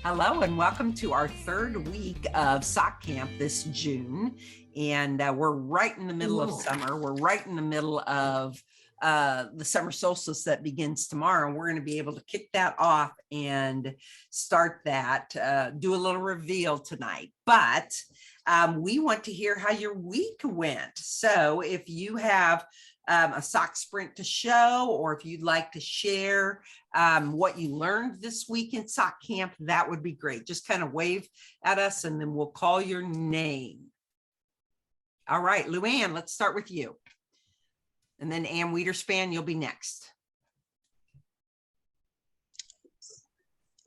Hello and welcome to our third week of sock camp this June. And we're right in the middle of summer. We're right in the middle of the summer solstice that begins tomorrow. And we're going to be able to kick that off and start that, do a little reveal tonight. But we want to hear how your week went. So if you have a sock sprint to show, or if you'd like to share what you learned this week in sock camp, that would be great. Just kind of wave at us and then we'll call your name. All right, Luann, let's start with you. And then Ann Wiederspan, you'll be next.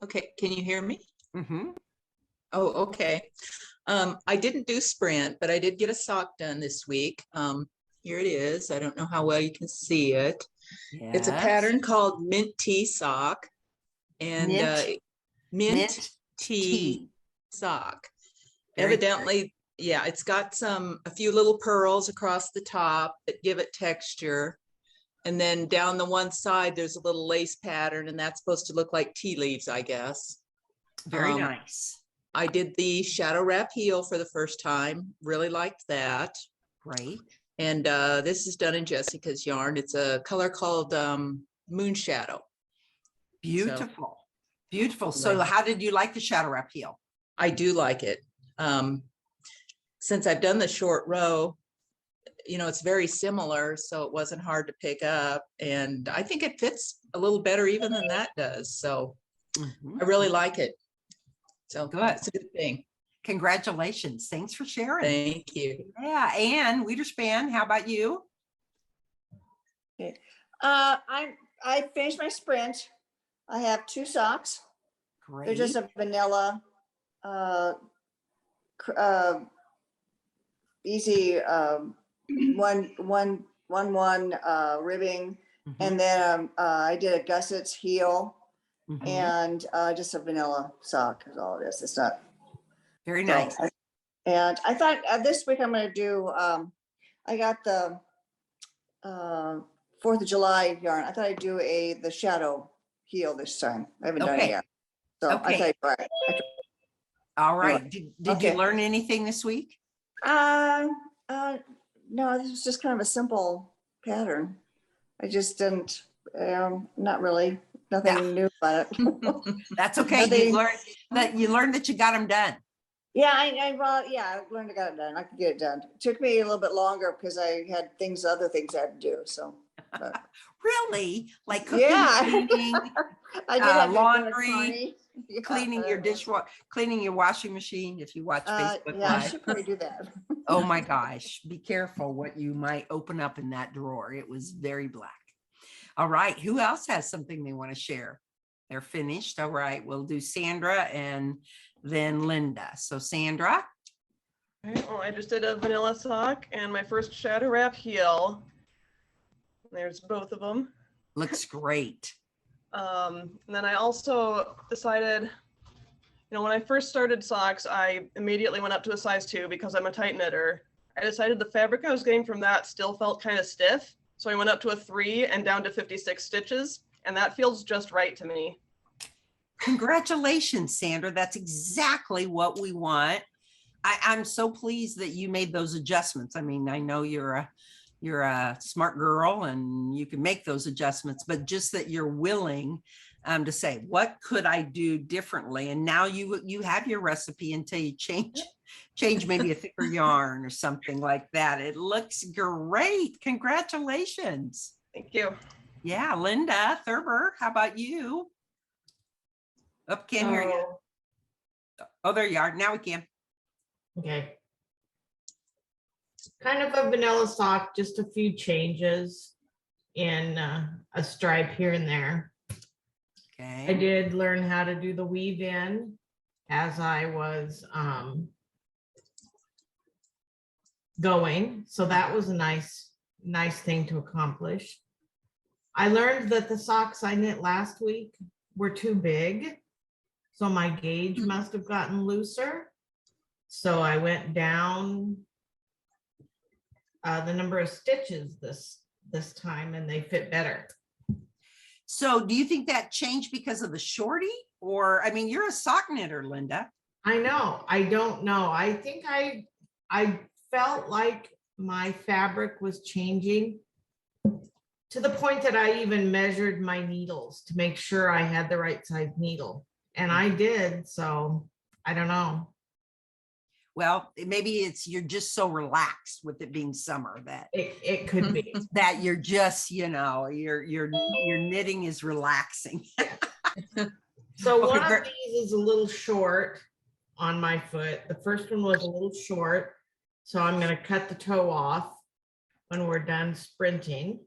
Okay, can you hear me? Mm-hmm. Oh, okay. I didn't do sprint, but I did get a sock done this week. Here it is. I don't know how well you can see it. Yes. It's a pattern called Mint Tea sock, and mint tea sock. Very Evidently, good. yeah, it's got a few little pearls across the top that give it texture. And then down the one side, there's a little lace pattern, and that's supposed to look like tea leaves, I guess. Very nice. I did the shadow wrap heel for the first time. Really liked that. Great. And this is done in Jessica's yarn. It's a color called Moon Shadow. Beautiful. Beautiful. So how did you like the shadow wrap heel? I do like it. Since I've done the short row, you know, it's very similar, so it wasn't hard to pick up. And I think it fits a little better even than that does. So I really like it. So good. It's a good thing. Congratulations. Thanks for sharing. Thank you. Yeah. Ann Wiederspan, how about you? Okay. I finished my sprint. I have 2 socks. Great. They're just a vanilla, easy one ribbing, and then I did a gusset's heel, and just a vanilla sock is all it is. It's not very nice. And I thought this week I'm going to do. I got the 4th of July yarn. I thought I'd do the shadow heel this time. I haven't done it yet. So I thought, all right. Did you learn anything this week? No, this was just kind of a simple pattern. I just didn't, not really, nothing new about it. That's okay. You learned that you got them done. Yeah, I learned I got it done. I could get it done. It took me a little bit longer because I had other things I had to do. So, really, like cooking, cleaning, I did laundry, cleaning your dishwasher, cleaning your washing machine. If you watch Facebook yeah, Live. I should probably do that. Oh my gosh, be careful what you might open up in that drawer. It was very black. All right, who else has something they want to share? They're finished. All right, we'll do Sandra and then Linda. So Sandra. All right, well, I just did a vanilla sock and my first shadow wrap heel. There's both of them. Looks great. And then I also decided, you know, when I first started socks, I immediately went up to a size 2 because I'm a tight knitter. I decided the fabric I was getting from that still felt kind of stiff. So I went up to a 3 and down to 56 stitches. And that feels just right to me. Congratulations, Sandra. That's exactly what we want. I'm so pleased that you made those adjustments. I mean, I know you're a smart girl and you can make those adjustments, but just that you're willing to say, what could I do differently? And now you have your recipe until you change maybe a thicker yarn or something like that. It looks great. Congratulations. Thank you. Yeah, Linda Thurber, how about you? Oh, can't hear you. Oh, there you are. Now we can. Okay. Kind of a vanilla sock, just a few changes in a stripe here and there. Okay. I did learn how to do the weave in as I was going. So that was a nice thing to accomplish. I learned that the socks I knit last week were too big. So my gauge must have gotten looser. So I went down the number of stitches this time and they fit better. So do you think that changed because of the shorty? Or, I mean, you're a sock knitter, Linda. I know, I don't know. I think I felt like my fabric was changing to the point that I even measured my needles to make sure I had the right size needle. And I did, so I don't know. Well, maybe you're just so relaxed with it being summer It could be. that you're just, your knitting is relaxing. So Okay, one of great. these is a little short on my foot. The first one was a little short. So I'm gonna cut the toe off when we're done sprinting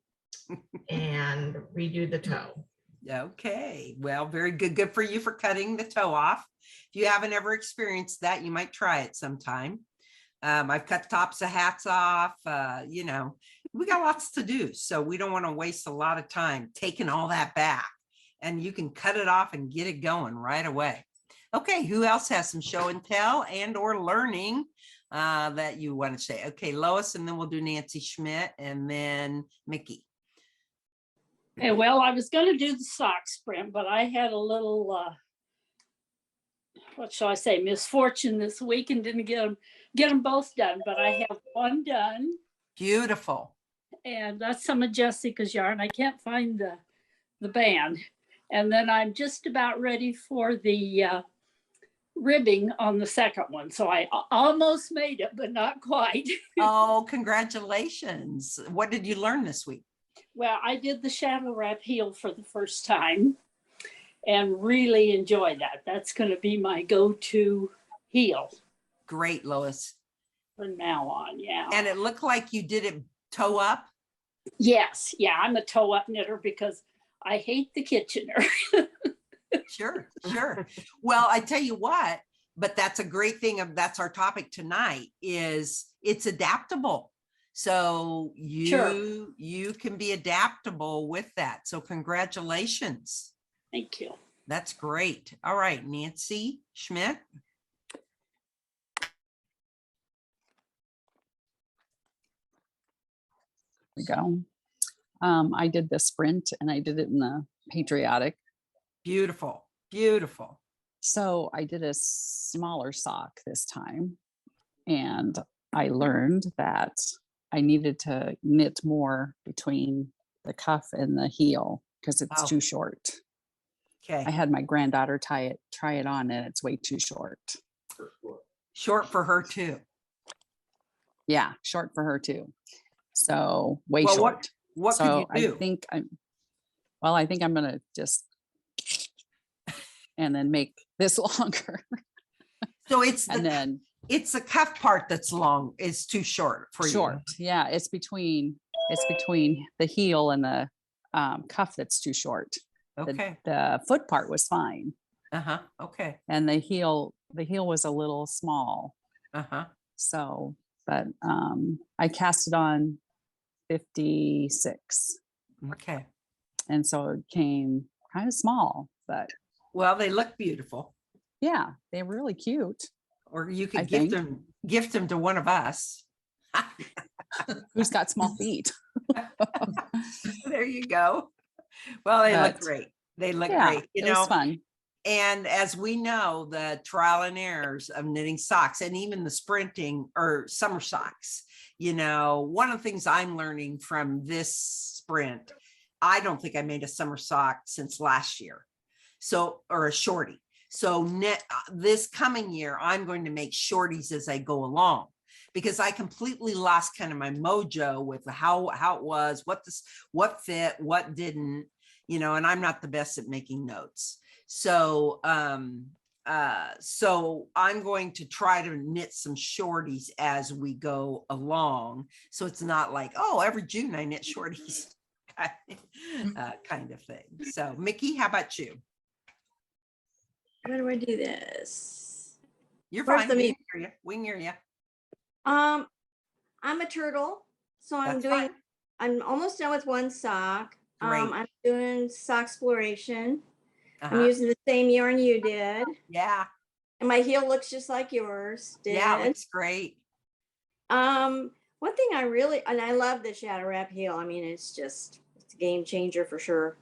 and redo the toe. Okay, well, very good. Good for you for cutting the toe off. If you haven't ever experienced that, you might try it sometime. I've cut tops of hats off, we got lots to do. So we don't want to waste a lot of time taking all that back. And you can cut it off and get it going right away. Okay, who else has some show and tell and or learning that you want to say? Okay, Lois, and then we'll do Nancy Schmidt and then Mickey. Okay, well, I was going to do the sock sprint, but I had a little, what shall I say, misfortune this week and didn't get them both done. But I have one done, Beautiful. and that's some of Jessica's yarn. I can't find the band, and then I'm just about ready for the ribbing on the second one. So I almost made it, but not quite. Oh, congratulations. What did you learn this week? Well, I did the shadow wrap heel for the first time and really enjoy that. That's going to be my go-to heel Great, Lois. from now on. Yeah. And it looked like you did it toe up. Yes. Yeah. I'm a toe up knitter because I hate the Kitchener. Sure, sure. Well, I tell you what, but that's a great thing that's our topic tonight is it's adaptable. So you can be adaptable with that. So congratulations. Thank you. That's great. All right, Nancy Schmidt. We go. I did the sprint and I did it in the patriotic. Beautiful, beautiful. So I did a smaller sock this time. And I learned that I needed to knit more between the cuff and the heel because it's Oh. too short. Okay, I had my granddaughter try it on and it's way too short. short for her too. Yeah, short for her too. So way Well, short. What So could you do? I think I'm gonna just and then make this longer. So it's And then it's the cuff part that's long, is too short for short. you. Yeah, it's between the heel and the cuff that's too short. Okay, The foot part was fine. uh-huh, okay, And the heel was a little small. uh-huh. So, but I cast it on 56. Okay. And so it came kind of small, but Well, they look beautiful. yeah, they're really cute. Or you I could think. gift them to one of us. Who's got small feet? There you go. Well, they look But, great. They look Yeah, great, it was fun. and as we know, the trial and errors of knitting socks and even the sprinting or summer socks, one of the things I'm learning from this sprint, I don't think I made a summer sock since last year. So, or a shorty. So this coming year, I'm going to make shorties as I go along because I completely lost kind of my mojo with how it was, what fit, what didn't, and I'm not the best at making notes. So, so I'm going to try to knit some shorties as we go along. So it's not like, oh, every June I knit shorties kind of thing. So Mickey, how about you? How do I do this? You're First, fine. let We me- can hear you. We can hear you. I'm a turtle, so That's fine. I'm almost done with one sock. Great. I'm doing sock exploration. I'm Uh-huh. using the same yarn you did, Yeah. and my heel looks just like yours did. Yeah. It looks great. One thing I love the shadow wrap heel. I mean, it's a game changer for sure.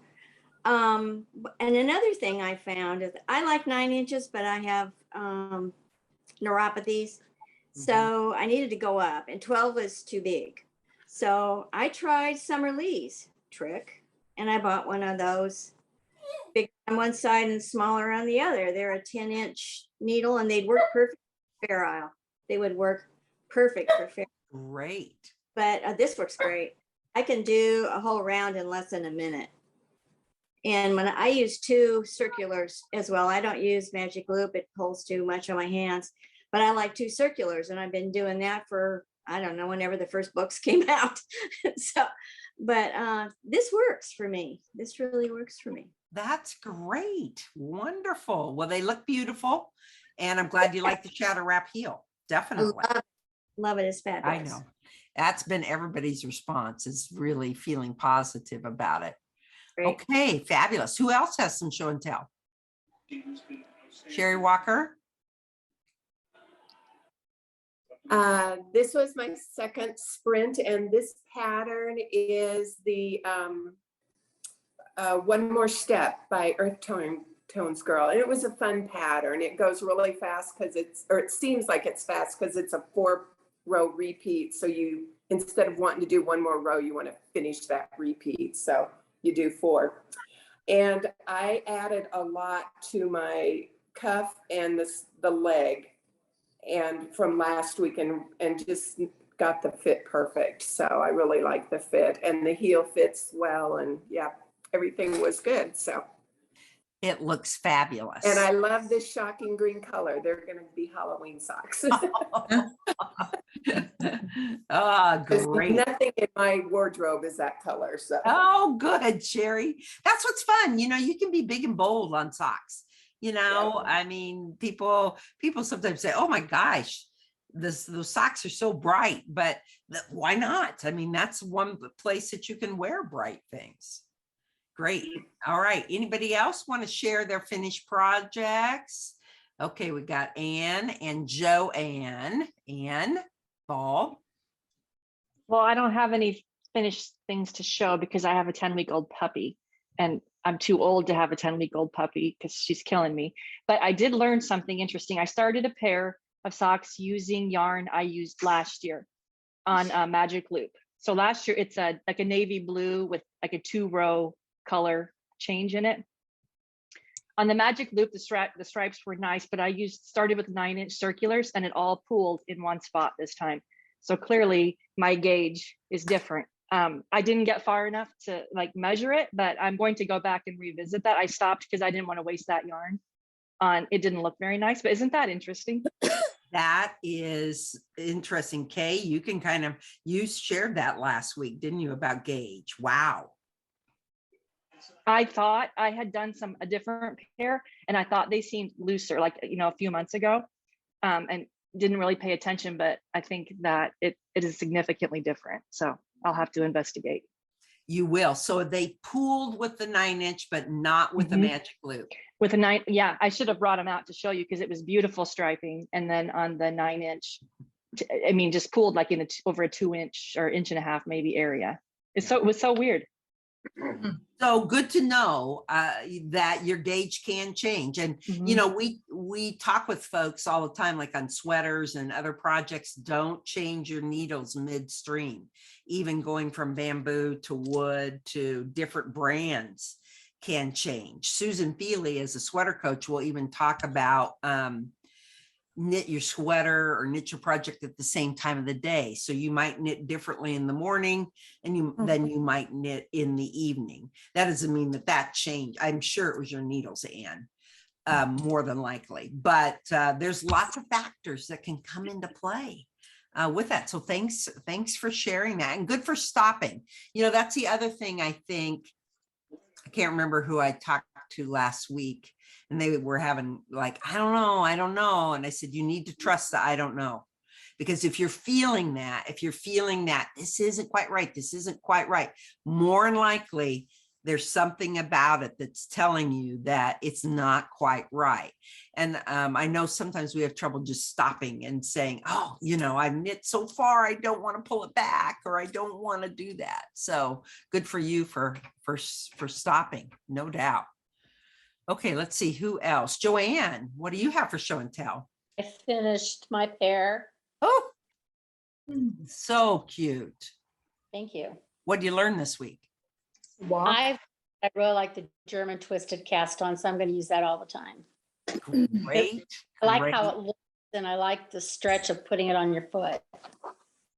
And another thing I found is I like 9 inches, but I have neuropathies. So I needed to go up, and 12 was too big. So I tried Summer Lee's trick, and I bought one of those big on one side and smaller on the other. They're a 10-inch needle, and they'd work perfect for Fair Isle. They would work perfect for Fair. Great. But this works great. I can do a whole round in less than a minute. And when I use 2 circulars as well, I don't use magic loop. It pulls too much on my hands, but I like 2 circulars, and I've been doing that for, I don't know, whenever the first books came out. So, but this works for me. This really works for me. That's great. Wonderful. Well, they look beautiful. And I'm glad you like the Chatter Wrap heel. Definitely. Love it. It's I fabulous. know. That's been everybody's response, is really feeling positive about it. Great. Okay, fabulous. Who else has some show and tell? Sherry Walker? This was my second sprint, and this pattern is the One More Step by Earth Tones Girl. And it was a fun pattern. It goes really fast because it seems like it's fast because it's a 4-row repeat. So you, instead of wanting to do one more row, you want to finish that repeat. So you do 4. And I added a lot to my cuff and the leg and from last week and just got the fit perfect. So I really like the fit, and the heel fits well, and yeah, everything was good. So It looks fabulous. and I love this shocking green color. They're going to be Halloween socks. Oh, great. Nothing in my wardrobe is that color. So Oh, good, Sherry. That's what's fun. You know, you can be big and bold on socks. You know, I mean, people sometimes say, oh my gosh, those socks are so bright, but why not? I mean, that's one place that you can wear bright things. Great. All right. Anybody else want to share their finished projects? Okay, we got Anne and Joanne. Anne, Ball. Well, I don't have any finished things to show because I have a 10-week-old puppy, and I'm too old to have a 10-week-old puppy because she's killing me. But I did learn something interesting. I started a pair of socks using yarn I used last year on a Magic Loop. So last year it's like a navy blue with like a 2-row color change in it. On the Magic Loop, the stripes were nice, but I started with 9-inch circulars, and it all pooled in one spot this time. So clearly my gauge is different. I didn't get far enough to like measure it, but I'm going to go back and revisit that. I stopped because I didn't want to waste that yarn it didn't look very nice, but isn't that interesting? That is interesting. Kay, you shared that last week, didn't you, about gauge? Wow. I thought I had done a different pair, and I thought they seemed looser, like, a few months ago, and didn't really pay attention, but I think that it is significantly different. So I'll have to investigate. You will. So they pooled with the 9-inch, but not with the Magic Loop. With a 9, yeah, I should have brought them out to show you because it was beautiful striping. And then on the 9-inch, I mean, just pooled like in over a 2-inch or 1.5 maybe area. It was so weird. So good to know that your gauge can change. And, you know, we talk with folks all the time, like on sweaters and other projects, don't change your needles midstream, even going from bamboo to wood to different brands can change. Susan Feely, as a sweater coach, will even talk about knit your sweater or knit your project at the same time of the day. So you might knit differently in the morning and then you might knit in the evening. That doesn't mean that changed. I'm sure it was your needles, Anne, more than likely, but there's lots of factors that can come into play with that. So thanks for sharing that, and good for stopping. You know, that's the other thing. I think, I can't remember who I talked to last week, and they were having like, I don't know. And I said, you need to trust that I don't know. Because if you're feeling that this isn't quite right, more than likely There's something about it that's telling you that it's not quite right. And I know sometimes we have trouble just stopping and saying, oh, I've knit so far, I don't want to pull it back, or I don't want to do that. So good for you for stopping, no doubt. Okay, let's see who else. Joanne, what do you have for show and tell? I finished my pair. Oh, so cute. Thank you. What did you learn this week? I really like the German twisted cast on, so I'm going to use that all the time. Great. I like great. how it looks, and I like the stretch of putting it on your foot.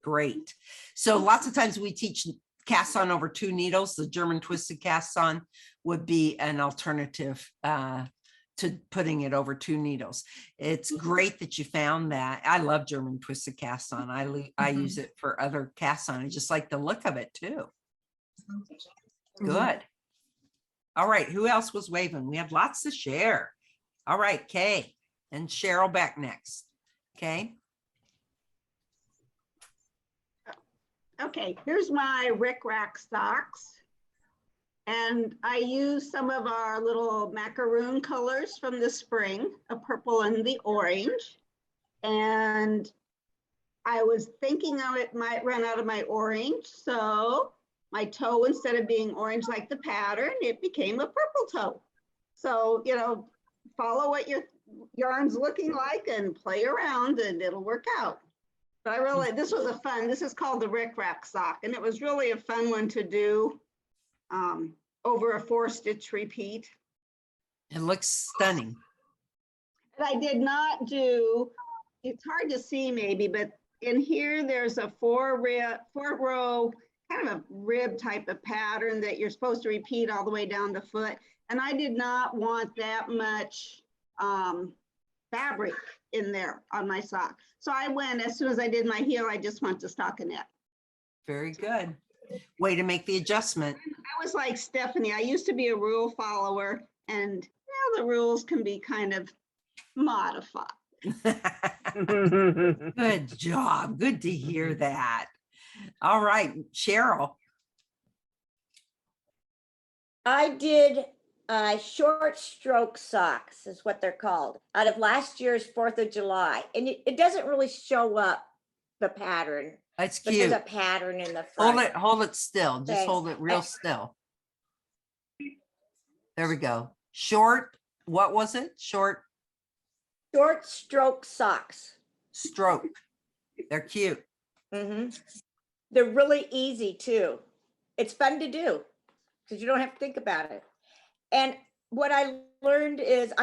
Great. So lots of times we teach cast on over 2 needles. The German twisted cast on would be an alternative to putting it over 2 needles. It's great that you found that. I love German twisted cast on. I use it for other cast on. I just like the look of it too. Good. All right. Who else was waving? We have lots to share. All right. Kay and Cheryl back next. Okay. Okay, here's my Rick Rack socks. And I use some of our little macaroon colors from the spring, a purple and the orange. And I was thinking it might run out of my orange. So my toe, instead of being orange like the pattern, it became a purple toe. So, follow what your yarn's looking like and play around and it'll work out. But this was this is called the Rick Rack sock. And it was really a fun one to do over a 4-stitch repeat. It looks stunning. And I did not do, it's hard to see maybe, but in here there's a 4-row kind of a rib type of pattern that you're supposed to repeat all the way down the foot. And I did not want that much fabric in there on my sock. So I went, as soon as I did my heel, I just went to stockinette. Very good. Way to make the adjustment. I was like Stephanie, I used to be a rule follower, and now the rules can be kind of modified. Good job. Good to hear that. All right, Cheryl. I did short stroke socks is what they're called, out of last year's 4th of July. And it doesn't really show up the pattern. That's But there's cute. a pattern in the front. Hold it still. Just Thanks. hold it real still. There we go. Short, what was it? Short Short stroke socks. stroke. They're cute. Mhm. They're really easy too. It's fun to do because you don't have to think about it. And what I learned is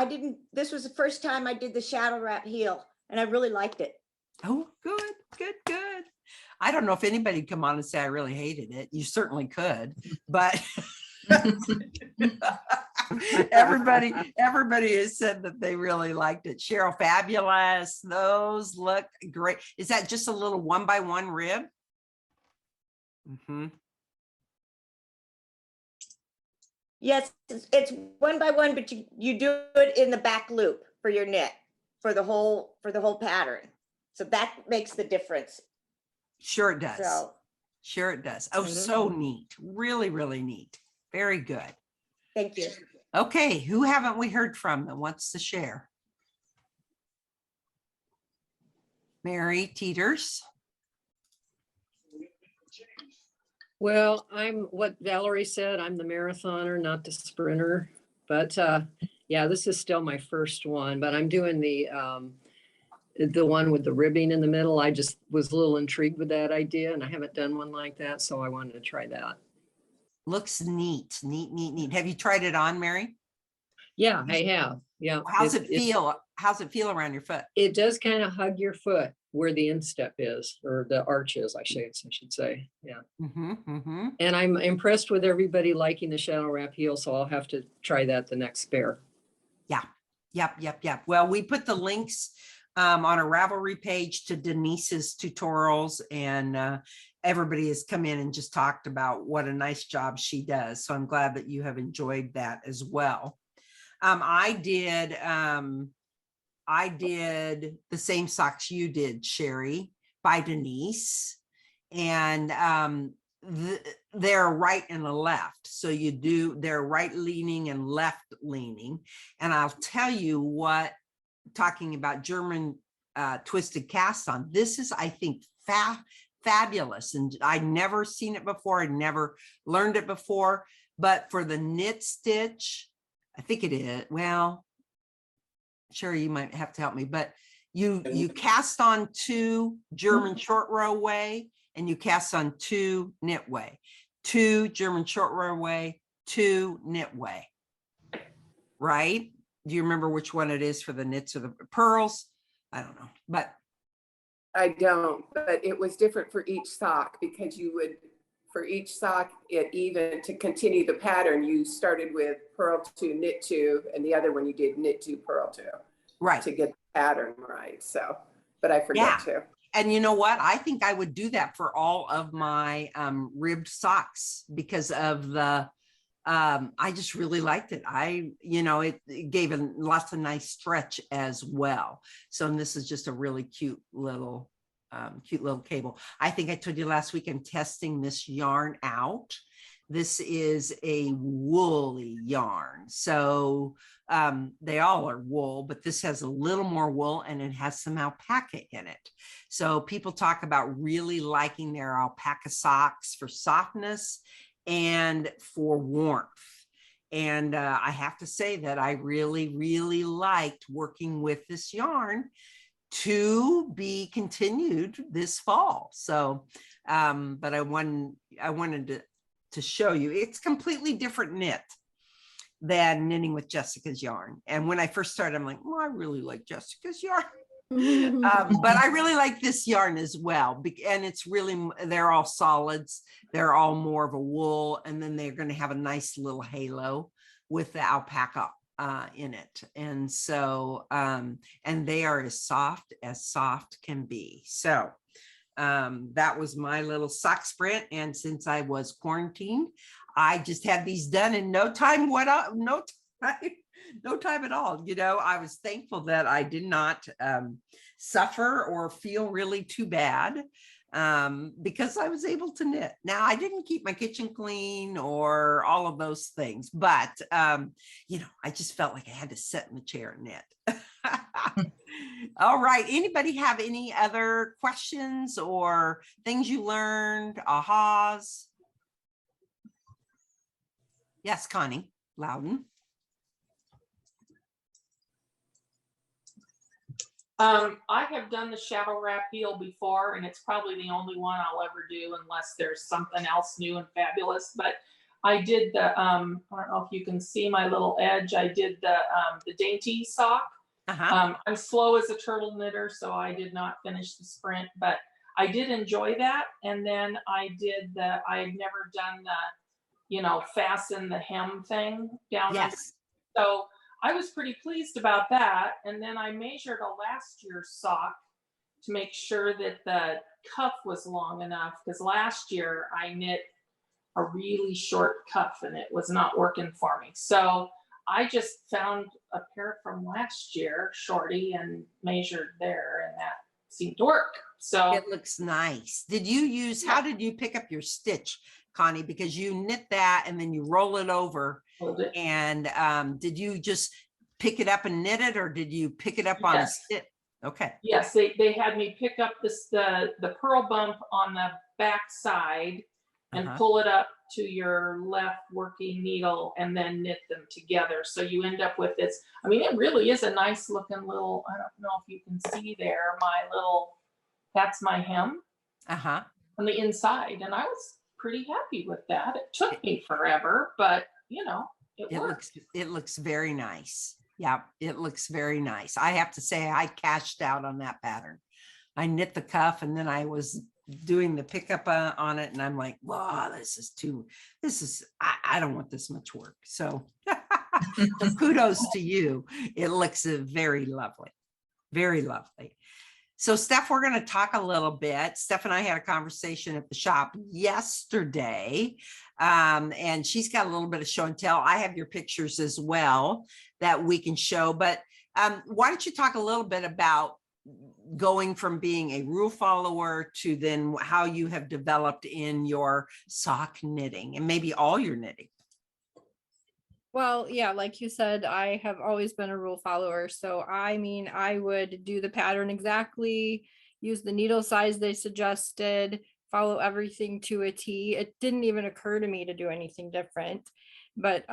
this was the first time I did the shadow wrap heel, and I really liked it. Oh, good. I don't know if anybody'd come on and say I really hated it. You certainly could, but everybody has said that they really liked it. Cheryl, fabulous. Those look great. Is that just a little 1x1 rib? Mm-hmm. Yes, it's 1x1, but you do it in the back loop for your knit for the whole pattern. So that makes the difference. Sure it does. So Sure it does. Oh, so neat. Really, really neat. Very good. thank you. Okay, who haven't we heard from that wants to share? Mary Teeters. Well, I'm what Valerie said, I'm the marathoner, not the sprinter. But yeah, this is still my first one, but I'm doing the one with the ribbing in the middle. I just was a little intrigued with that idea, and I haven't done one like that, so I wanted to try that. Looks neat. Have you tried it on, Mary? Yeah, I have. Yeah. How's it feel? How's it feel around your foot? It does kind of hug your foot where the instep is, or the arch is, I should say. Yeah. And I'm impressed with everybody liking the shadow wrap heel, so I'll have to try that the next spare. Yeah. Yep. Well, we put the links on a Ravelry page to Denise's tutorials, and everybody has come in and just talked about what a nice job she does. So I'm glad that you have enjoyed that as well. I did the same socks you did, Sherry, by Denise. And they're a right and a left. So they're right leaning and left leaning. And I'll tell you what, talking about German twisted cast on, this is, I think, fabulous. And I'd never seen it before. I'd never learned it before, but for the knit stitch, I think it is, well, Sherry, you might have to help me, but you cast on 2 German short row way, and you cast on 2 knit way, 2 German short row way, 2 knit way, right? Do you remember which one it is for the knits or the pearls? I don't know, but I don't, but it was different for each sock because you would, for each sock, to continue the pattern, you started with purl 2, knit 2, and the other one you did knit 2, purl 2. Right. To get the pattern right. So, but I forget to. And you know what? I think I would do that for all of my ribbed socks because of the, I just really liked it. It gave lots of nice stretch as well. So, and this is just a really cute little cable. I think I told you last week, I'm testing this yarn out. This is a woolly yarn. So they all are wool, but this has a little more wool and it has some alpaca in it. So people talk about really liking their alpaca socks for softness and for warmth. And I have to say that I really, really liked working with this yarn to be continued this fall. So, but I wanted to show you, it's completely different knit than knitting with Jessica's yarn. And when I first started, I'm like, well, I really like Jessica's yarn. But I really like this yarn as well. And it's really, they're all solids. They're all more of a wool. And then they're going to have a nice little halo with the alpaca in it. And so, and they are as soft can be. So that was my little sock sprint. And since I was quarantined, I just had these done in no time. No time at all. I was thankful that I did not suffer or feel really too bad because I was able to knit. Now, I didn't keep my kitchen clean or all of those things, but I just felt like I had to sit in the chair and knit. All right. Anybody have any other questions or things you learned? Ahas? Yes, Connie Loudon. I have done the shadow wrap heel before, and it's probably the only one I'll ever do unless there's something else new and fabulous. But I did the, I don't know if you can see my little edge. I did the dainty sock. I'm slow as a turtle knitter, so I did not finish the sprint, but I did enjoy that. And then I did I had never done the, fasten the hem thing down. Yes. So I was pretty pleased about that. And then I measured a last year's sock to make sure that the cuff was long enough, because last year I knit a really short cuff and it was not working for me. So I just found a pair from last year, shorty, and measured there, and that seemed to work. So it looks nice. How did you pick up your stitch, Connie? Because you knit that and then you roll it over. And did you just pick it up and knit it, or did you pick it up on a stitch? Okay. Yes, they had me pick up the purl bump on the back side and pull it up to your left working needle and then knit them together. So you end up with this. I mean, it really is a nice looking little, I don't know if you can see there, that's my hem on the inside. And I was pretty happy with that. It took me forever, but it works. It looks very nice. Yeah, it looks very nice. I have to say I cashed out on that pattern. I knit the cuff and then I was doing the pickup on it, and I'm like, wow, I don't want this much work. So kudos to you. It looks very lovely, very lovely. So Steph, we're going to talk a little bit. Steph and I had a conversation at the shop yesterday, and she's got a little bit of show and tell. I have your pictures as well that we can show, but why don't you talk a little bit about going from being a rule follower to then how you have developed in your sock knitting and maybe all your knitting. Well, yeah, like you said, I have always been a rule follower. So I mean, I would do the pattern exactly, use the needle size they suggested, follow everything to a T. It didn't even occur to me to do anything different. But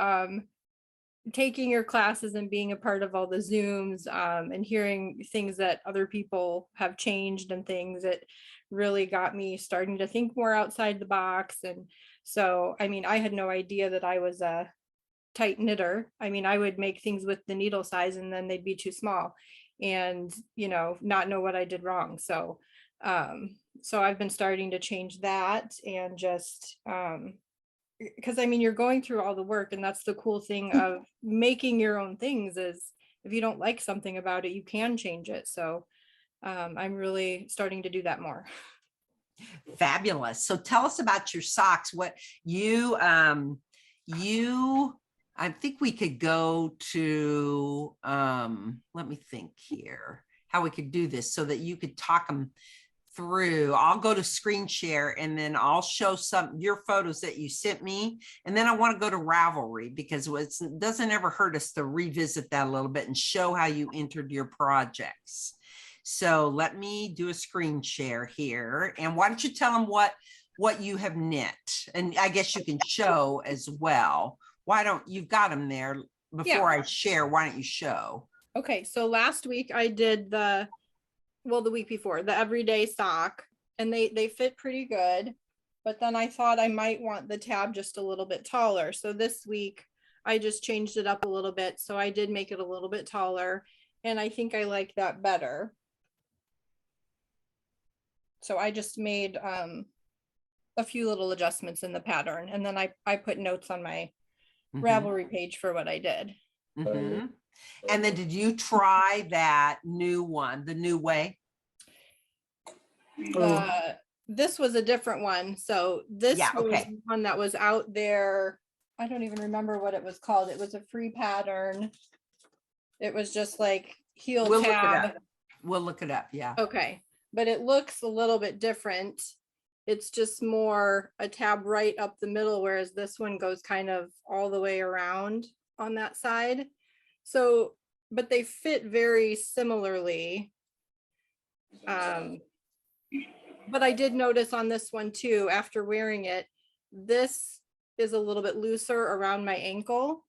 taking your classes and being a part of all the Zooms and hearing things that other people have changed and things, it really got me starting to think more outside the box. And so, I mean, I had no idea that I was a tight knitter. I mean, I would make things with the needle size and then they'd be too small and, you know, not know what I did wrong. So, so I've been starting to change that and just, because I mean, you're going through all the work, and that's the cool thing of making your own things is if you don't like something about it, you can change it. So I'm really starting to do that more. Fabulous. So tell us about your socks. What you, I think we could go to, let me think here, how we could do this so that you could talk them through. I'll go to screen share and then I'll show some your photos that you sent me. And then I want to go to Ravelry because it doesn't ever hurt us to revisit that a little bit and show how you entered your projects. So let me do a screen share here. And why don't you tell them what you have knit? And I guess you can show as well. Why don't you've got them there before I share? Why don't you show? Okay, so last week I did the week before, the everyday sock, and they fit pretty good, but then I thought I might want the tab just a little bit taller. So this week I just changed it up a little bit. So I did make it a little bit taller, and I think I like that better. So I just made a few little adjustments in the pattern, and then I put notes on my Ravelry page for what I did. Mm-hmm. And then did you try that new one, the new way? This was a different one. So this was okay. one that was out there. I don't even remember what it was called. It was a free pattern. It was just like heel We'll look it tab. up. We'll look it up. Yeah. Okay. But it looks a little bit different. It's just more a tab right up the middle, whereas this one goes kind of all the way around on that side. So, but they fit very similarly. But I did notice on this one too, after wearing it, this is a little bit looser around my ankle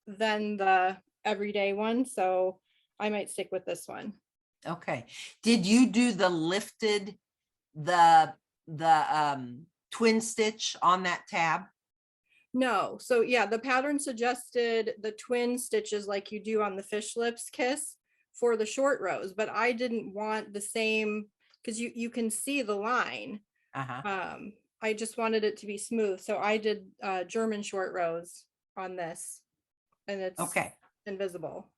than the everyday one. So I might stick with this one. Okay. Did you do the lifted, the twin stitch on that tab? No. So yeah, the pattern suggested the twin stitches like you do on the Fish Lips Kiss for the short rows, but I didn't want the same because you can see the line. I just wanted it to be smooth. So I did German short rows on this, and it's invisible.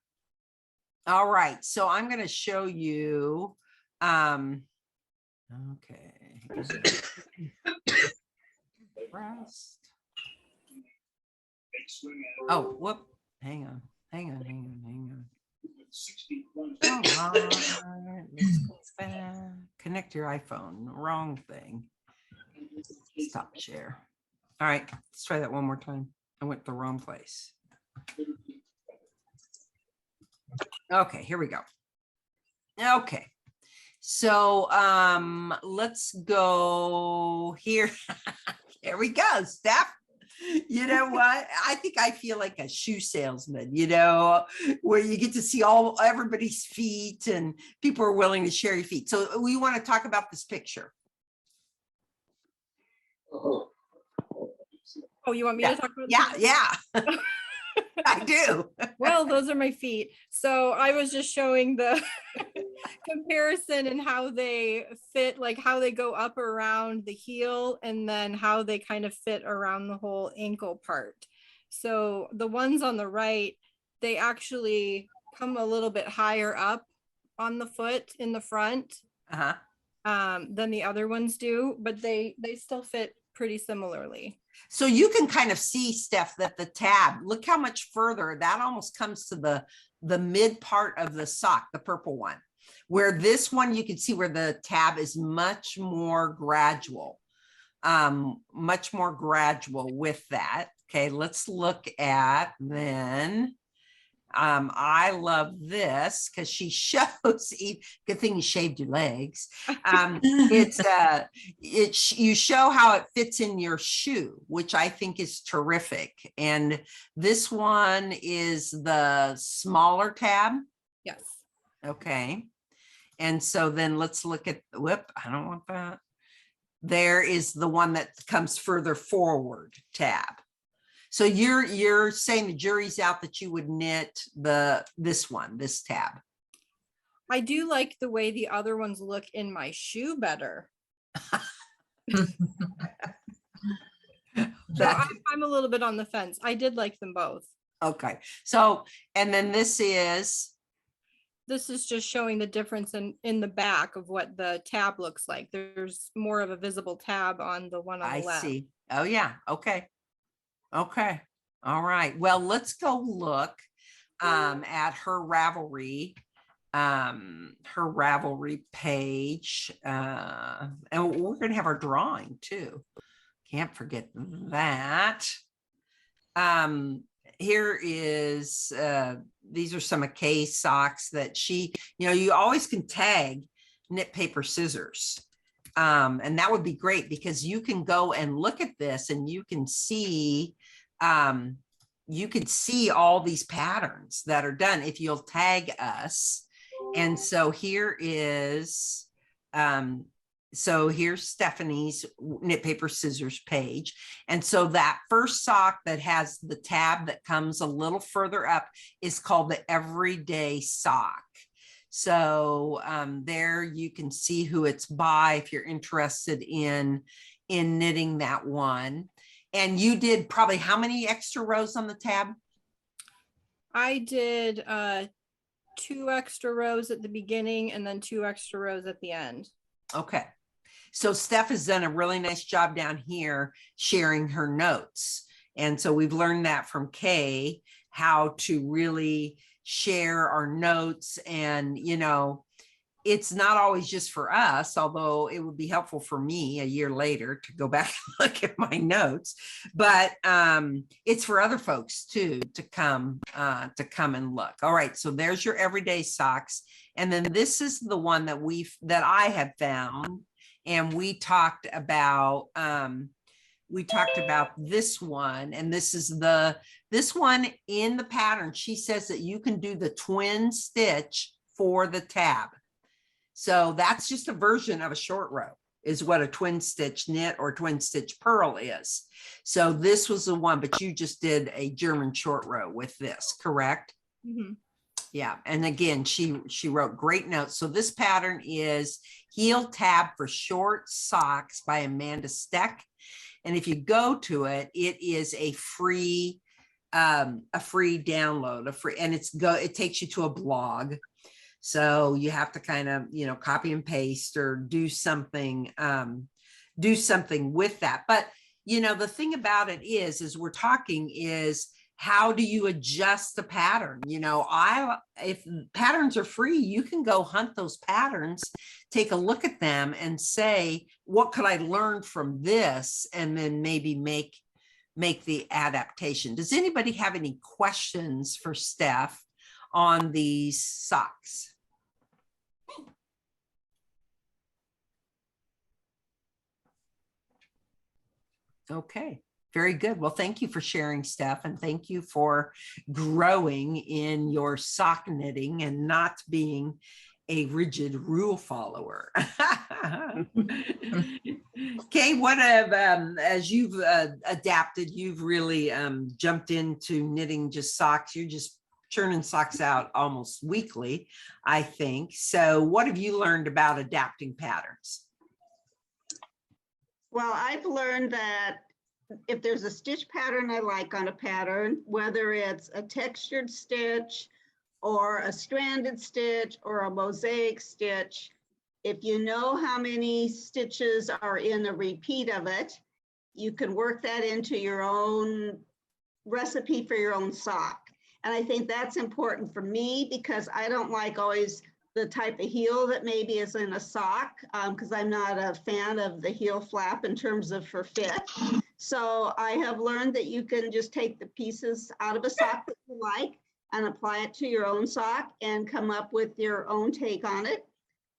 All right. So I'm going to show you. Okay. Oh, whoop. Hang on. All right, let's go back. Connect your iPhone. Wrong thing. Stop share. All right, let's try that one more time. I went the wrong place. Okay, here we go. Okay. So let's go here. There we go, Steph. You know what? I think I feel like a shoe salesman, you know, where you get to see everybody's feet and people are willing to share your feet. So we want to talk about this picture. Oh, you want me to talk about this? Yeah. I do. Well, those are my feet. So I was just showing the comparison and how they fit, like how they go up around the heel and then how they kind of fit around the whole ankle part. So the ones on the right, they actually come a little bit higher up on the foot in the front than the other ones do, but they still fit pretty similarly. So you can kind of see, Steph, that the tab, look how much further that almost comes to the mid part of the sock, the purple one. Where this one, you can see where the tab is much more gradual. Much more gradual with that. Okay, let's look at then. I love this because she shows, good thing you shaved your legs. You show how it fits in your shoe, which I think is terrific. And this one is the smaller tab. Yes. Okay. And so then let's look at, whoop, I don't want that. There is the one that comes further forward tab. So you're saying the jury's out that you would knit this tab. I do like the way the other ones look in my shoe better. So I'm a little bit on the fence. I did like them both. Okay. So, and then this is just showing the difference in the back of what the tab looks like. There's more of a visible tab on the one on the left. I see. Oh yeah. Okay. Okay. All right. Well, let's go look at her Ravelry page. And we're going to have our drawing too. Can't forget that. Here is, these are some of Kay's socks that she, you always can tag knit, paper, scissors. And that would be great because you can go and look at this and you can see all these patterns that are done if you'll tag us. And so here is, so here's Stephanie's knit, paper, scissors page. And so that first sock that has the tab that comes a little further up is called the Everyday Sock. So there you can see who it's by if you're interested in knitting that one. And you did probably how many extra rows on the tab? I did 2 extra rows at the beginning and then 2 extra rows at the end. Okay. So Steph has done a really nice job down here sharing her notes. And so we've learned that from Kay, how to really share our notes. And, it's not always just for us, although it would be helpful for me a year later to go back and look at my notes, but it's for other folks too, to come and look. All right. So there's your Everyday Socks. And then this is the one that I have found. And we talked about this one, and this one in the pattern. She says that you can do the twin stitch for the tab. So that's just a version of a short row is what a twin stitch knit or twin stitch purl is. So this was the one, but you just did a German short row with this, correct? Mm-hmm. Yeah. And again, she wrote great notes. So this pattern is Heel Tab for Short Socks by Amanda Steck. And if you go to it, it is a free download, and it takes you to a blog. So you have to kind of, copy and paste or do something with that. But, the thing about it is we're talking is, how do you adjust the pattern? If patterns are free, you can go hunt those patterns, take a look at them and say, what could I learn from this? And then maybe make the adaptation. Does anybody have any questions for Steph on these socks? Okay. Very good. Well, thank you for sharing, Steph, and thank you for growing in your sock knitting and not being a rigid rule follower. Okay, what as you've adapted, you've really jumped into knitting just socks. You're just churning socks out almost weekly, I think. So what have you learned about adapting patterns? Well, I've learned that if there's a stitch pattern I like on a pattern, whether it's a textured stitch or a stranded stitch or a mosaic stitch, if you know how many stitches are in a repeat of it, you can work that into your own recipe for your own sock. And I think that's important for me because I don't like always the type of heel that maybe is in a sock, because I'm not a fan of the heel flap in terms of for fit. So I have learned that you can just take the pieces out of a sock that you like and apply it to your own sock and come up with your own take on it.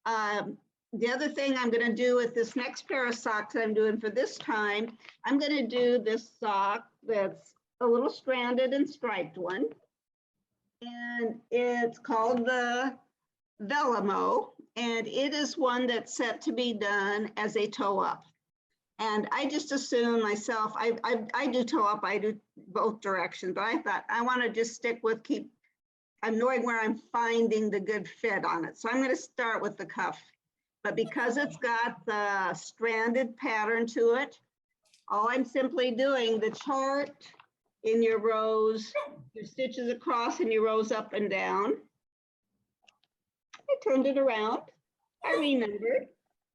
The other thing I'm going to do with this next pair of socks that I'm doing for this time, I'm going to do this sock that's a little stranded and striped one. And it's called the Velamo, and it is one that's set to be done as a toe up. And I just assume myself, I do toe up, I do both directions, but I thought I want to just stick with I'm knowing where I'm finding the good fit on it. So I'm going to start with the cuff. But because it's got the stranded pattern to it, all I'm simply doing, the chart in your rows, your stitches across and your rows up and down. I turned it around, I renumbered,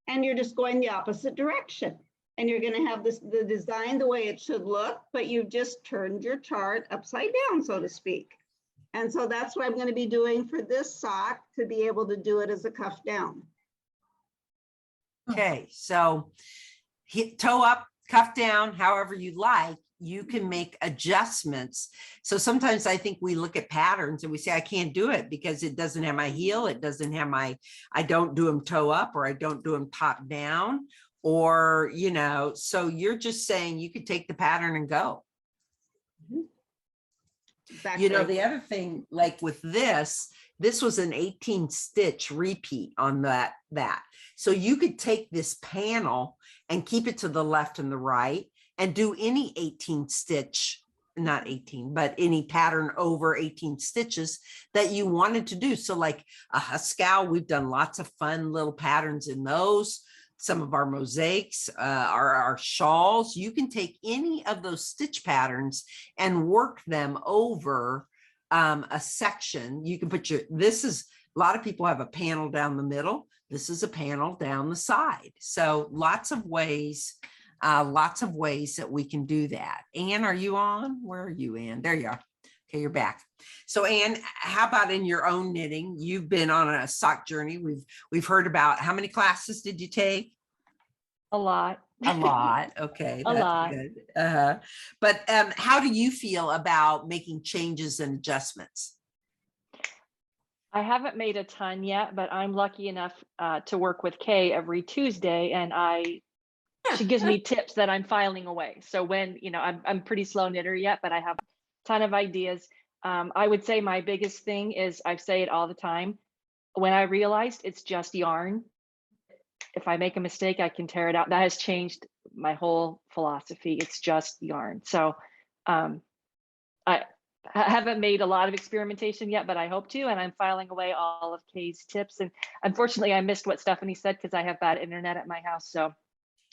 and you're just going the opposite direction. And you're going to have the design the way it should look, but you've just turned your chart upside down, so to speak. And so that's what I'm going to be doing for this sock to be able to do it as a cuff down. Okay, so toe up, cuff down, however you like, you can make adjustments. So sometimes I think we look at patterns and we say, I can't do it because it doesn't have my heel. It doesn't have I don't do them toe up, or I don't do them top down, or, so you're just saying you could take the pattern and go. Exactly. The other thing, like with this was an 18 stitch repeat on that. So you could take this panel and keep it to the left and the right and do any 18 stitch, not 18, but any pattern over 18 stitches that you wanted to do. So like a Huskow, we've done lots of fun little patterns in those. Some of our mosaics, our shawls, you can take any of those stitch patterns and work them over a section. You can put a lot of people have a panel down the middle. This is a panel down the side. So lots of ways that we can do that. Anne, are you on? Where are you, Anne? There you are. Okay, you're back. So Anne, how about in your own knitting? You've been on a sock journey. We've heard about, how many classes did you take? A lot. A lot. Okay. A lot. Good. But how do you feel about making changes and adjustments? I haven't made a ton yet, but I'm lucky enough to work with Kay every Tuesday, and she gives me tips that I'm filing away. So when, I'm pretty slow knitter yet, but I have a ton of ideas. I would say my biggest thing is, I say it all the time, when I realized it's just yarn, if I make a mistake, I can tear it out. That has changed my whole philosophy. It's just yarn. So I haven't made a lot of experimentation yet, but I hope to, and I'm filing away all of Kay's tips. And unfortunately, I missed what Stephanie said because I have bad internet at my house. So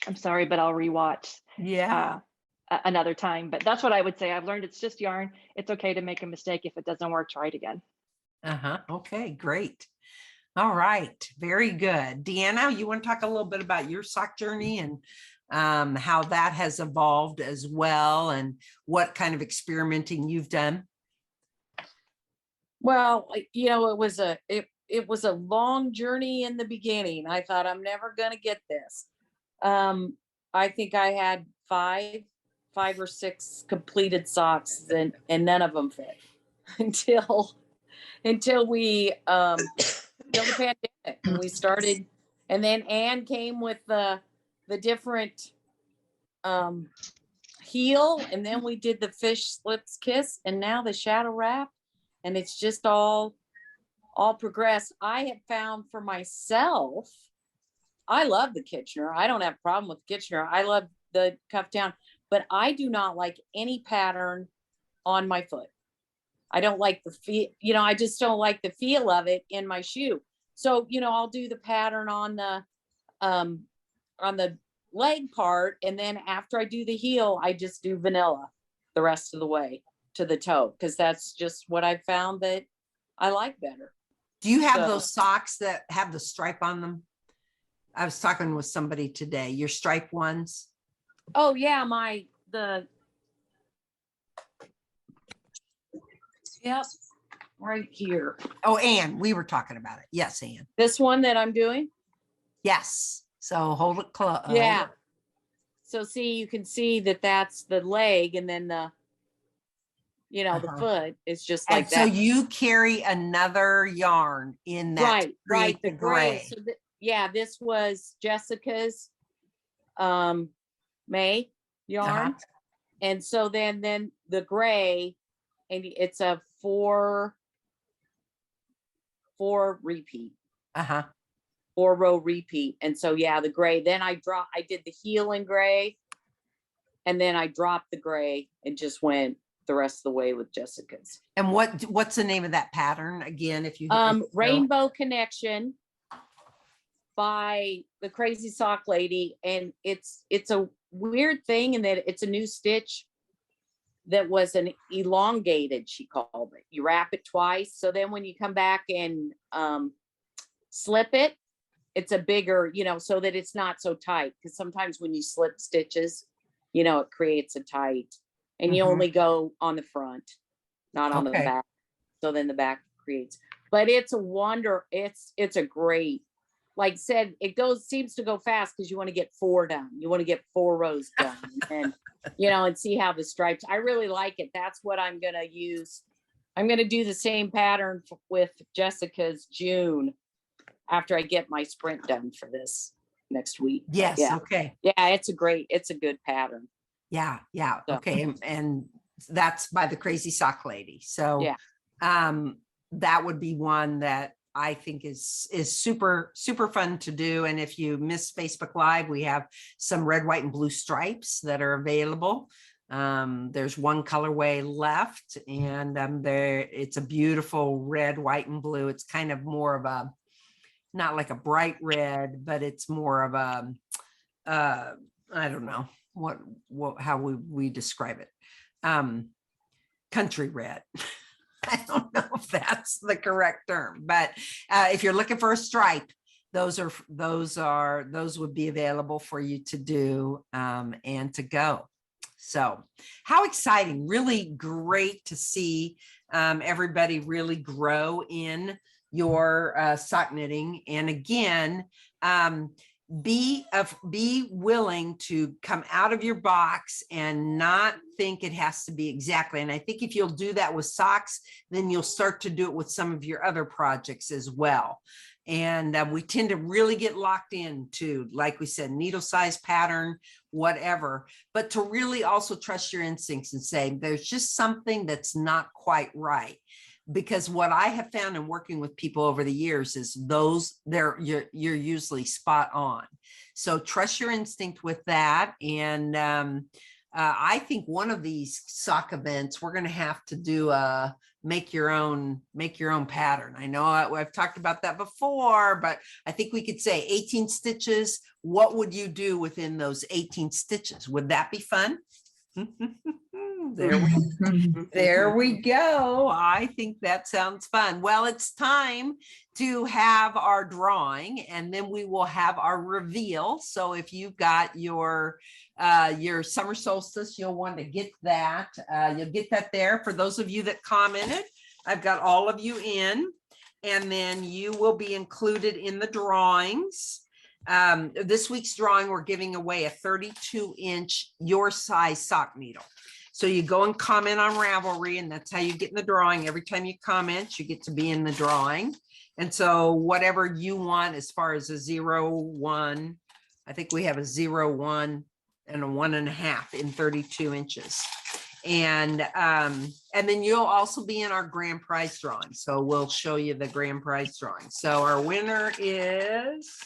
I'm sorry, but I'll rewatch another time. But that's what I would say. I've learned it's just yarn. It's okay to make a mistake. If it doesn't work, try it again. Okay, great. All right, very good. Deanna, you want to talk a little bit about your sock journey and how that has evolved as well, and what kind of experimenting you've done? Well, it was a long journey in the beginning. I thought, I'm never going to get this. I think I had five or six completed socks, and none of them fit until we until the pandemic, and we started, and then Anne came with the different heel, and then we did the fish slips kiss, and now the shadow wrap, and it's just all progressed. I have found for myself, I love the Kitchener. I don't have a problem with Kitchener. I love the cuff down, but I do not like any pattern on my foot. I don't like the feel, I just don't like the feel of it in my shoe. So, I'll do the pattern on the leg part. And then after I do the heel, I just do vanilla the rest of the way to the toe, because that's just what I found that I like better. Do you have those socks that have the stripe on them? I was talking with somebody today, your stripe ones. Oh yeah, yep. right here. Oh, Anne, we were talking about it. Yes, Anne. This one that I'm doing. Yes. So hold it close. Yeah. So see, you can see that that's the leg, and then the, you know, the foot is just And like so that. you carry another yarn in that. to Right, right, create the gray. So yeah, this was Jessica's May yarn. And so then the gray, and it's a four repeat. 4-row repeat. And so yeah, the gray, then I did the heel in gray, and then I dropped the gray and just went the rest of the way with Jessica's. And what's the name of that pattern again? If you Rainbow Connection by the Crazy Sock Lady. And it's a weird thing in that it's a new stitch that was an elongated, she called it. You wrap it twice. So then when you come back and slip it, it's a bigger, you know, so that it's not so tight. Because sometimes when you slip stitches, you know, it creates a tight, and you only go on the front, not on the back. So then the back creates, but it's a wonder. It's a great, like I said, seems to go fast because you want to get 4 done. You want to get 4 rows done, and you know, and see how the stripes, I really like it. That's what I'm going to use. I'm going to do the same pattern with Jessica's June after I get my sprint done for this next week. Yes. Yeah. Okay. Yeah. It's a good pattern. Yeah. Yeah. So- Okay. And that's by the Crazy Sock Lady. So Yeah. that would be one that I think is super, super fun to do. And if you miss Facebook Live, we have some red, white, and blue stripes that are available. There's one colorway left, and it's a beautiful red, white, and blue. It's kind of more of a, not like a bright red, but it's more of a, I don't know how we describe it. Country red. I don't know if that's the correct term, but if you're looking for a stripe, those would be available for you to do and to go. So how exciting, really great to see everybody really grow in your sock knitting. And again, be willing to come out of your box and not think it has to be exactly. And I think if you'll do that with socks, then you'll start to do it with some of your other projects as well. And we tend to really get locked into, like we said, needle size, pattern, whatever, but to really also trust your instincts and say, there's just something that's not quite right. Because what I have found in working with people over the years is you're usually spot on. So trust your instinct with that. And I think one of these sock events, we're going to have to do a make your own pattern. I know I've talked about that before, but I think we could say 18 stitches. What would you do within those 18 stitches? Would that be fun? There we go. I think that sounds fun. Well, it's time to have our drawing, and then we will have our reveal. So if you've got your summer solstice, you'll want to get that. You'll get that there. For those of you that commented, I've got all of you in, and then you will be included in the drawings. This week's drawing, we're giving away a 32-inch your size sock needle. So you go and comment on Ravelry, and that's how you get in the drawing. Every time you comment, you get to be in the drawing. And so whatever you want as far as a 0, 1, I think we have a 0, 1, and a 1.5 in 32 inches. And then you'll also be in our grand prize drawing. So we'll show you the grand prize drawing. So our winner is,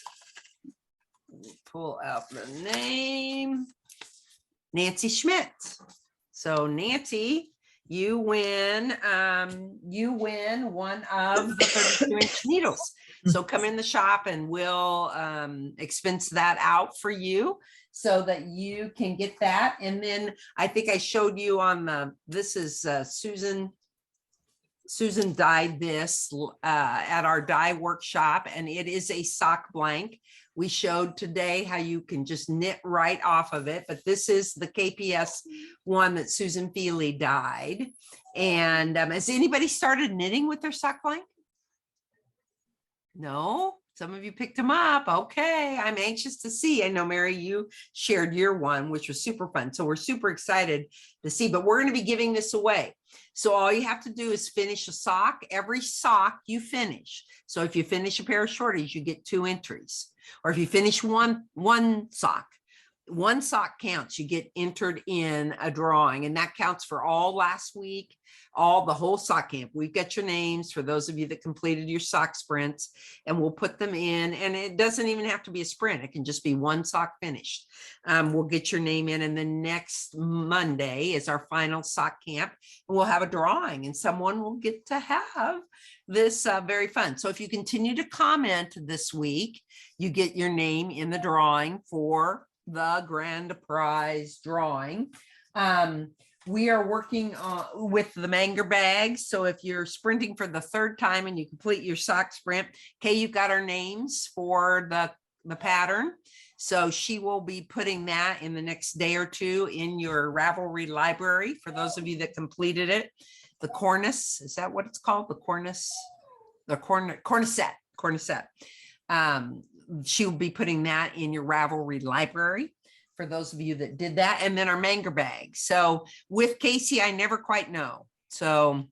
pull out the name, Nancy Schmidt. So Nancy, you win one of the 32-inch needles. So come in the shop and we'll expense that out for you so that you can get that. And then I think I showed you on this is Susan Susan dyed this at our dye workshop, and it is a sock blank. We showed today how you can just knit right off of it, but this is the KPS one that Susan Feely dyed. And has anybody started knitting with their sock blank? No, some of you picked them up. Okay, I'm anxious to see. I know, Mary, you shared your one, which was super fun. So we're super excited to see, but we're going to be giving this away. So all you have to do is finish a sock. Every sock you finish. So if you finish a pair of shorties, you get 2 entries. Or if you finish one sock counts, you get entered in a drawing, and that counts for all last week, the whole sock camp. We've got your names for those of you that completed your sock sprints, and we'll put them in, and it doesn't even have to be a sprint. It can just be one sock finished. We'll get your name in, and then next Monday is our final sock camp, and we'll have a drawing, and someone will get to have this very fun. So if you continue to comment this week, you get your name in the drawing for the grand prize drawing. We are working with the Manger bags. So if you're sprinting for the 3rd time and you complete your sock sprint, Kay, you've got our names for the pattern. So she will be putting that in the next day or 2 in your Ravelry library for those of you that completed it. The cornice, is that what it's called? The cornice, the cornicette. She will be putting that in your Ravelry library for those of you that did that. And then our Manger bag. So with Casey, I never quite know. So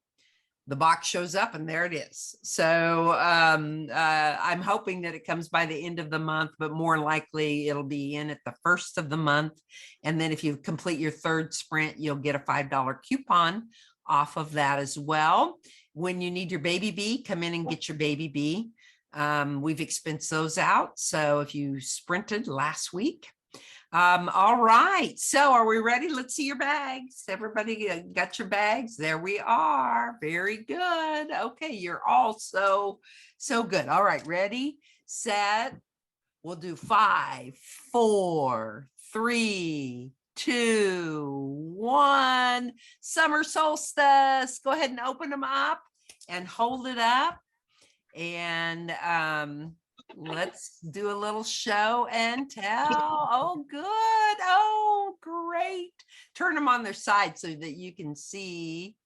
the box shows up and there it is. So I'm hoping that it comes by the end of the month, but more likely it'll be in at the 1st of the month. And then if you complete your 3rd sprint, you'll get a $5 coupon off of that as well. When you need your baby bee, come in and get your baby bee. We've expensed those out. So if you sprinted last week. All right. So are we ready? Let's see your bags. Everybody got your bags? There we are. Very good. Okay. You're all so good. All right. Ready, set. We'll do 5, 4, 3, 2, 1. Summer solstice. Go ahead and open them up and hold it up. And let's do a little show and tell. Oh, good. Oh, great. Turn them on their side so that you can see.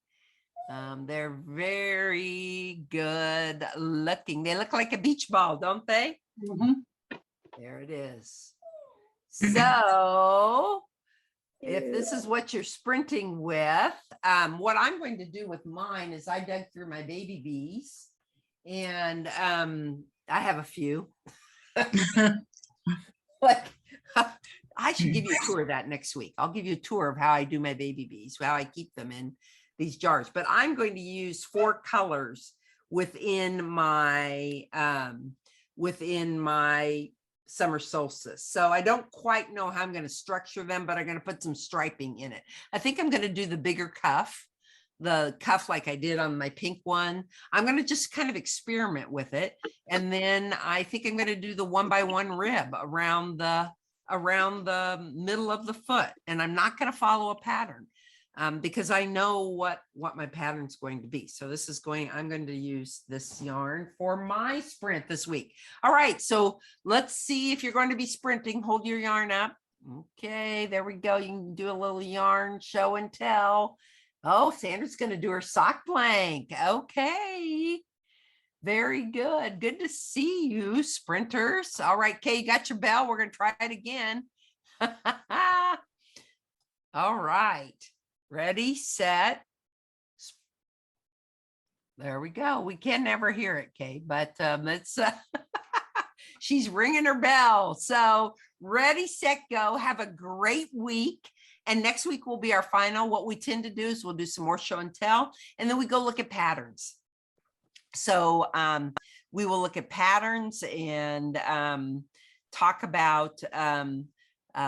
They're very good looking. They look like a beach ball, don't they? Mm-hmm. There it is. So if this is what you're sprinting with, what I'm going to do with mine is I dug through my baby bees, and I have a few. Like, I should give you a tour of that next week. I'll give you a tour of how I do my baby bees, how I keep them in these jars. But I'm going to use 4 colors within my summer solstice. So I don't quite know how I'm going to structure them, but I'm going to put some striping in it. I think I'm going to do the bigger cuff, like I did on my pink one. I'm going to just kind of experiment with it. And then I think I'm going to do the 1x1 rib around the middle of the foot. And I'm not going to follow a pattern because I know what my pattern's going to be. So I'm going to use this yarn for my sprint this week. All right. So let's see if you're going to be sprinting. Hold your yarn up. Okay, there we go. You can do a little yarn show and tell. Oh, Sandra's going to do her sock blank. Okay. Very good. Good to see you, sprinters. All right, Kay, you got your bell. We're going to try it again. All right. Ready, set. There we go. We can never hear it, Kay, but it's she's ringing her bell. So ready, set, go. Have a great week. And next week will be our final. What we tend to do is we'll do some more show and tell, and then we go look at patterns. So we will look at patterns and talk about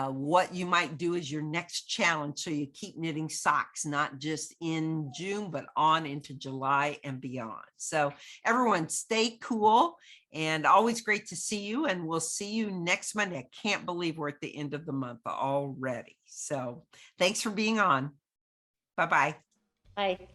what you might do as your next challenge. So you keep knitting socks, not just in June, but on into July and beyond. So everyone stay cool and always great to see you. And we'll see you next Monday. I can't believe we're at the end of the month already. So thanks for being on. Bye-bye. Bye.